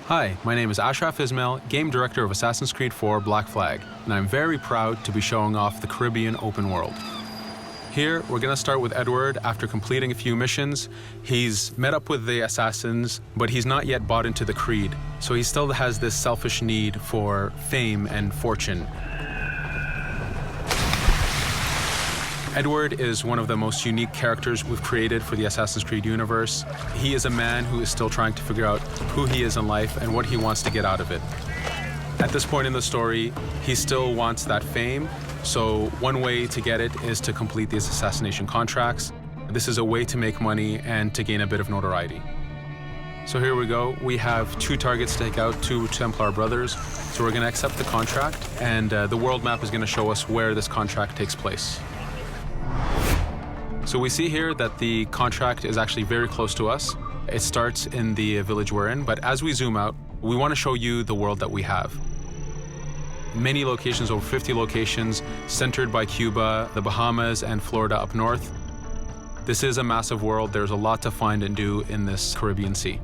Hi, my name is Ashraf Ismail, Game Director of Assassin's Creed 4 Black Flag, and I'm very proud to be showing off the Caribbean open world. Here, we're going to start with Edward. After completing a few missions, he's met up with the assassins, but he's not yet bought into the creed, so he still has this selfish need for fame and fortune. Edward is one of the most unique characters we've created for the Assassin's Creed universe. He is a man who is still trying to figure out who he is in life and what he wants to get out of it. At this point in the story, he still wants that fame, so one way to get it is to complete these assassination contracts. This is a way to make money and to gain a bit of notoriety. So here we go. We have 2 targets to take out, 2 Templar brothers. So we're going to accept the contract, and the world map is going to show us where this contract takes place. So we see here that the contract is actually very close to us. It starts in the village we're in, but as we zoom out, we want to show you the world that we have. Many locations, over 50 locations, centered by Cuba, the Bahamas, and Florida up north. This is a massive world. There's a lot to find and do in this Caribbean Sea.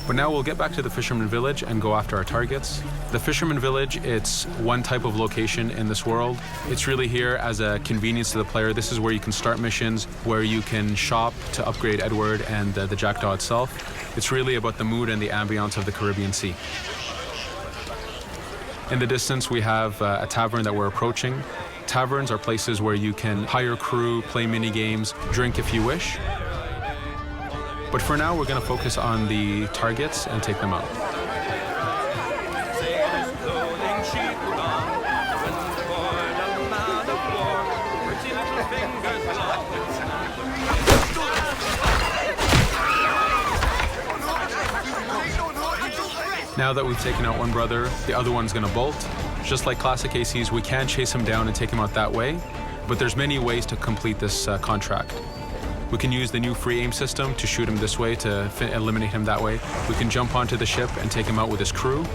But now we'll get back to the Fisherman Village and go after our targets. The Fisherman Village, it's one type of location in this world. It's really here as a convenience to the player. This is where you can start missions, where you can shop to upgrade Edward and the Jackdaw itself. It's really about the mood and the ambiance of the Caribbean Sea. In the distance, we have a tavern that we're approaching. Taverns are places where you can hire crew, play mini games, drink if you wish. But for now, we're going to focus on the targets and take them out. Now that we've taken out one brother, the other one's going to bolt. Just like classic ACs, we can chase him down and take him out that way, but there's many ways to complete this contract. We can use the new free aim system to shoot him this way, to eliminate him that way. We can jump onto the ship and take him out with his crew,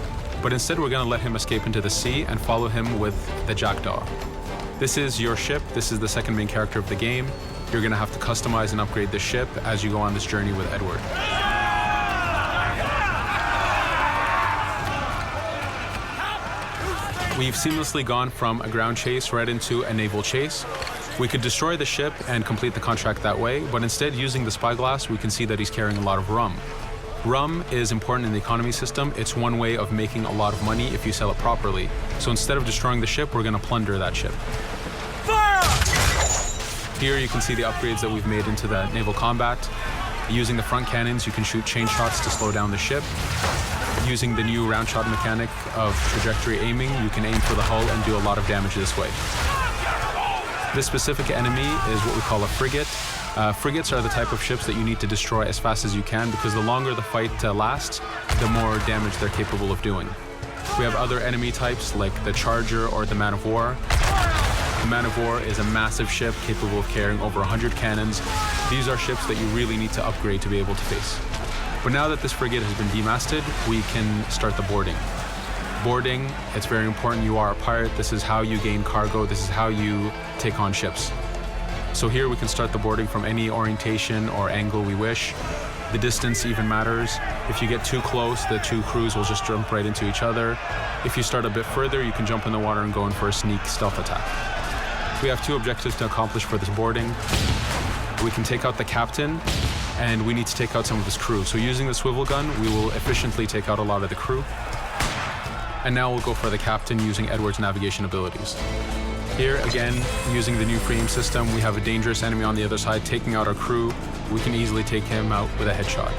but instead we're going to let him escape into the sea and follow him with the Jackdaw. This is your ship. This is the second main character of the game. You're going to have to customize and upgrade the ship as you go on this journey with Edward. We've seamlessly gone from a ground chase right into a naval chase. We could destroy the ship and complete the contract that way, but instead, using the spyglass, we can see that he's carrying a lot of rum. Rum is important in the economy system. It's one way of making a lot of money if you sell it properly. So instead of destroying the ship, we're going to plunder that ship. Fire! Here you can see the upgrades that we've made into the naval combat. Using the front cannons, you can shoot chain shots to slow down the ship. Using the new round shot mechanic of trajectory aiming, you can aim for the hull and do a lot of damage this way. This specific enemy is what we call a frigate. Frigates are the type of ships that you need to destroy as fast as you can, because the longer the fight lasts, the more damage they're capable of doing. We have other enemy types like the Charger or the Man of War. The Man of War is a massive ship capable of carrying over 100 cannons. These are ships that you really need to upgrade to be able to face. But now that this frigate has been demasted, we can start the boarding. Boarding, it's very important. You are a pirate. This is how you gain cargo. This is how you take on ships. So here we can start the boarding from any orientation or angle we wish. The distance even matters. If you get too close, the 2 crews will just jump right into each other. If you start a bit further, you can jump in the water and go in for a sneak stealth attack. We have 2 objectives to accomplish for this boarding. We can take out the captain, and we need to take out some of his crew. So using the swivel gun, we will efficiently take out a lot of the crew. And now we'll go for the captain using Edward's navigation abilities. Here, again, using the new free aim system, we have a dangerous enemy on the other side taking out our crew. We can easily take him out with a headshot.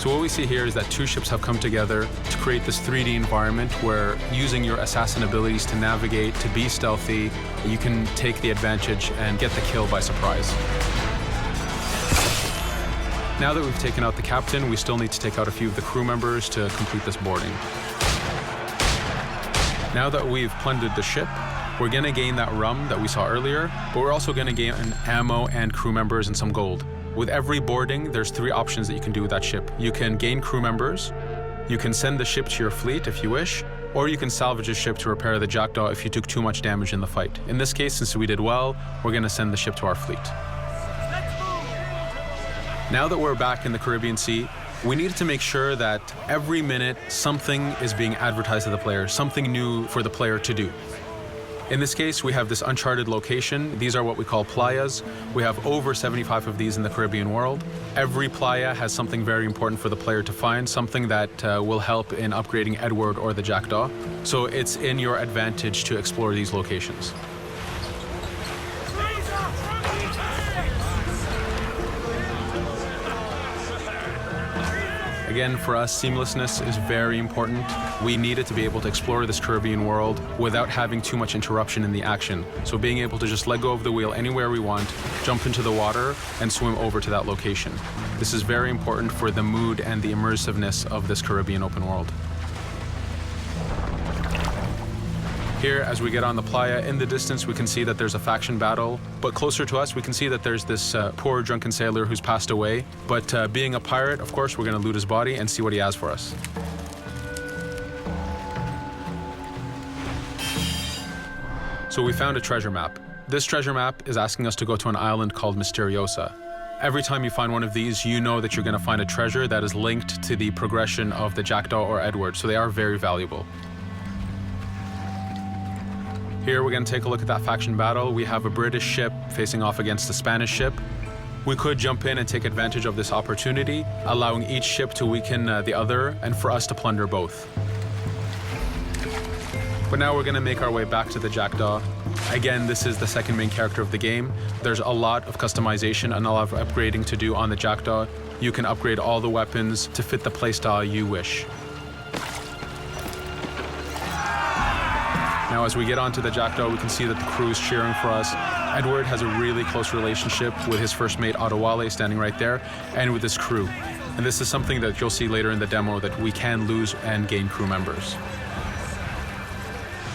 So what we see here is that 2 ships have come together to create this 3D environment where, using your assassin abilities to navigate, to be stealthy, you can take the advantage and get the kill by surprise. Now that we've taken out the captain, we still need to take out a few of the crew members to complete this boarding. Now that we've plundered the ship, we're going to gain that rum that we saw earlier, but we're also going to gain ammo and crew members and some gold. With every boarding, there's 3 options that you can do with that ship. You can gain crew members, you can send the ship to your fleet if you wish, or you can salvage a ship to repair the Jackdaw if you took too much damage in the fight. In this case, since we did well, we're going to send the ship to our fleet. Now that we're back in the Caribbean Sea, we needed to make sure that every minute something is being advertised to the player, something new for the player to do. In this case, we have this uncharted location. These are what we call playas. We have over 75 of these in the Caribbean world. Every playa has something very important for the player to find, something that will help in upgrading Edward or the Jackdaw. So it's in your advantage to explore these locations. Again, for us, seamlessness is very important. We needed to be able to explore this Caribbean world without having too much interruption in the action. So being able to just let go of the wheel anywhere we want, jump into the water, and swim over to that location. This is very important for the mood and the immersiveness of this Caribbean open world. Here, as we get on the playa, in the distance we can see that there's a faction battle, but closer to us we can see that there's this poor drunken sailor who's passed away. But being a pirate, of course, we're going to loot his body and see what he has for us. So we found a treasure map. This treasure map is asking us to go to an island called Misteriosa. Every time you find one of these, you know that you're going to find a treasure that is linked to the progression of the Jackdaw or Edward, so they are very valuable. Here we're going to take a look at that faction battle. We have a British ship facing off against a Spanish ship. We could jump in and take advantage of this opportunity, allowing each ship to weaken the other and for us to plunder both. But now we're going to make our way back to the Jackdaw. Again, this is the second main character of the game. There's a lot of customization and a lot of upgrading to do on the Jackdaw. You can upgrade all the weapons to fit the playstyle you wish. Now, as we get onto the Jackdaw, we can see that the crew is cheering for us. Edward has a really close relationship with his first mate, Adewale, standing right there, and with his crew. And this is something that you'll see later in the demo, that we can lose and gain crew members.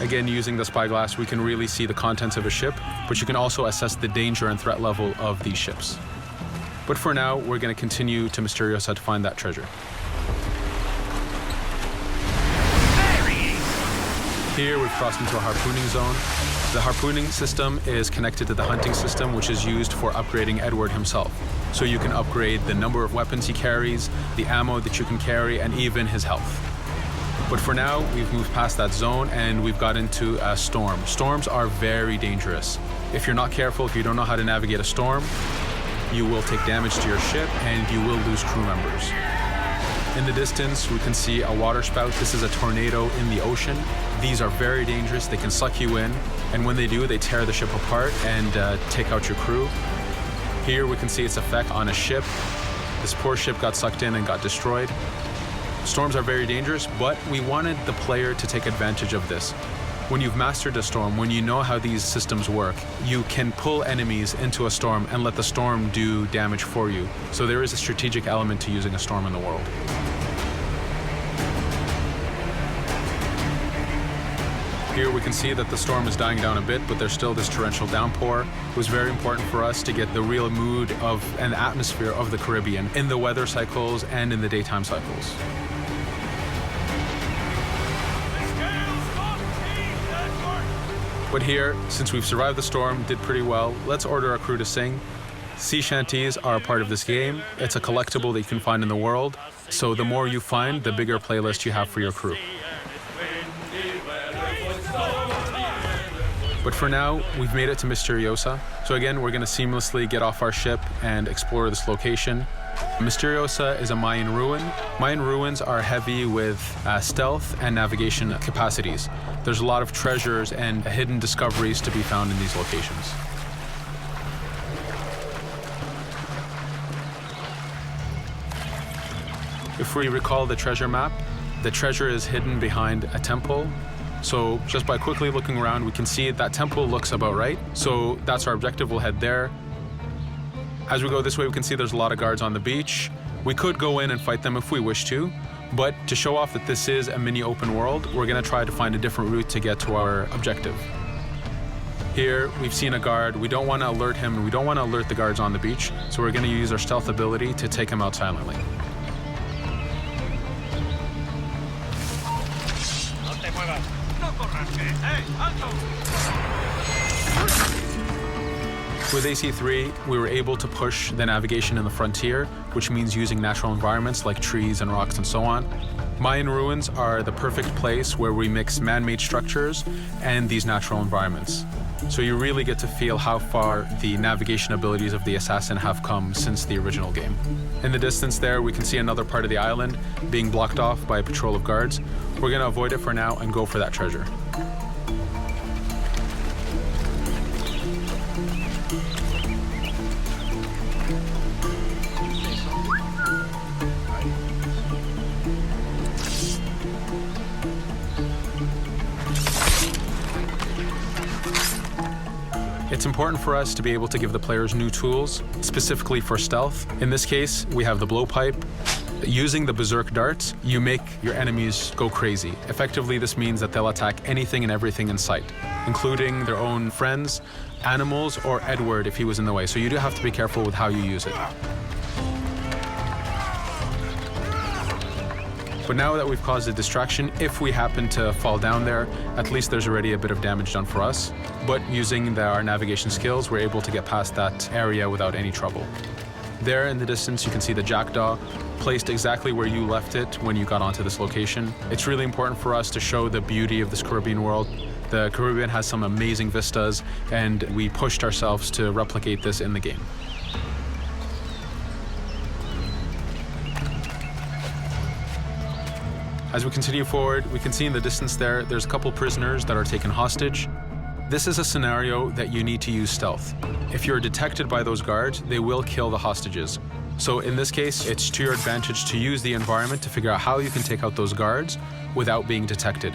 Again, using the spyglass, we can really see the contents of a ship, but you can also assess the danger and threat level of these ships. But for now, we're going to continue to Misteriosa to find that treasure. Here we've crossed into a harpooning zone. The harpooning system is connected to the hunting system, which is used for upgrading Edward himself. So you can upgrade the number of weapons he carries, the ammo that you can carry, and even his health. But for now, we've moved past that zone and we've got into a storm. Storms are very dangerous. If you're not careful, if you don't know how to navigate a storm, you will take damage to your ship and you will lose crew members. In the distance, we can see a water spout. This is a tornado in the ocean. These are very dangerous. They can suck you in, and when they do, they tear the ship apart and take out your crew. Here we can see its effect on a ship. This poor ship got sucked in and got destroyed. Storms are very dangerous, but we wanted the player to take advantage of this. When you've mastered a storm, when you know how these systems work, you can pull enemies into a storm and let the storm do damage for you. So there is a strategic element to using a storm in the world. Here we can see that the storm is dying down a bit, but there's still this torrential downpour. It was very important for us to get the real mood of and atmosphere of the Caribbean in the weather cycles and in the daytime cycles. But here, since we've survived the storm, did pretty well, let's order our crew to sing. Sea shanties are a part of this game. It's a collectible that you can find in the world. So the more you find, the bigger playlist you have for your crew. But for now, we've made it to Misteriosa. So again, we're going to seamlessly get off our ship and explore this location. Misteriosa is a Mayan ruin. Mayan ruins are heavy with stealth and navigation capacities. There's a lot of treasures and hidden discoveries to be found in these locations. If we recall the treasure map, the treasure is hidden behind a temple. So just by quickly looking around, we can see that temple looks about right. So that's our objective. We'll head there. As we go this way, we can see there's a lot of guards on the beach. We could go in and fight them if we wish to, but to show off that this is a mini open world, we're going to try to find a different route to get to our objective. Here, we've seen a guard. We don't want to alert him, and we don't want to alert the guards on the beach, so we're going to use our stealth ability to take him out silently. With AC3, we were able to push the navigation in the frontier. which means using natural environments like trees and rocks and so on. Mayan ruins are the perfect place where we mix man-made structures and these natural environments. So you really get to feel how far the navigation abilities of the assassin have come since the original game. In the distance there, we can see another part of the island being blocked off by a patrol of guards. We're going to avoid it for now and go for that treasure. It's important for us to be able to give the players new tools, specifically for stealth. In this case, we have the blowpipe. Using the berserk darts, you make your enemies go crazy. Effectively, this means that they'll attack anything and everything in sight, including their own friends, animals, or Edward if he was in the way. So you do have to be careful with how you use it. But now that we've caused a distraction, if we happen to fall down there, at least there's already a bit of damage done for us. But using our navigation skills, we're able to get past that area without any trouble. There in the distance, you can see the jackdaw placed exactly where you left it when you got onto this location. It's really important for us to show the beauty of this Caribbean world. The Caribbean has some amazing vistas, and we pushed ourselves to replicate this in the game. As we continue forward, we can see in the distance there's a couple prisoners that are taken hostage. This is a scenario that you need to use stealth. If you're detected by those guards, they will kill the hostages. So in this case, it's to your advantage to use the environment to figure out how you can take out those guards without being detected.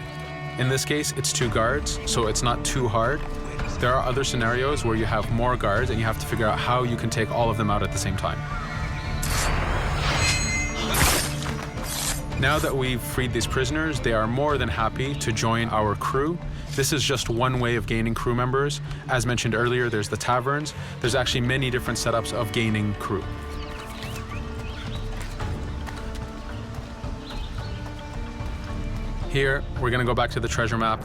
In this case, it's 2 guards, so it's not too hard. There are other scenarios where you have more guards and you have to figure out how you can take all of them out at the same time. Now that we've freed these prisoners, they are more than happy to join our crew. This is just one way of gaining crew members. As mentioned earlier, there's the taverns. There's actually many different setups of gaining crew. Here, we're going to go back to the treasure map.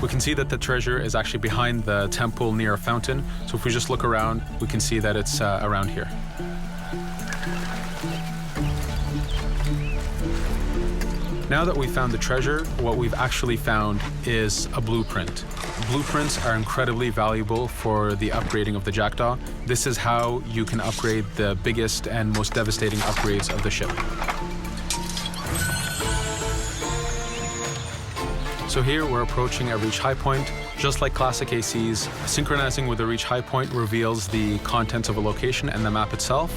We can see that the treasure is actually behind the temple near a fountain. So if we just look around, we can see that it's around here. Now that we've found the treasure, what we've actually found is a blueprint. Blueprints are incredibly valuable for the upgrading of the jackdaw. This is how you can upgrade the biggest and most devastating upgrades of the ship. So here we're approaching a reach high point. Just like classic ACs, synchronizing with a reach high point reveals the contents of a location and the map itself.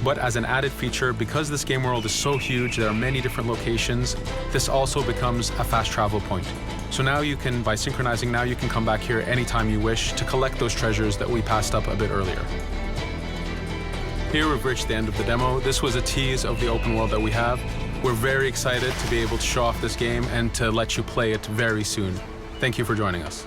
But as an added feature, because this game world is so huge, there are many different locations, this also becomes a fast travel point. So now you can, by synchronizing, now you can come back here anytime you wish to collect those treasures that we passed up a bit earlier. Here we've reached the end of the demo. This was a tease of the open world that we have. We're very excited to be able to show off this game and to let you play it very soon. Thank you for joining us.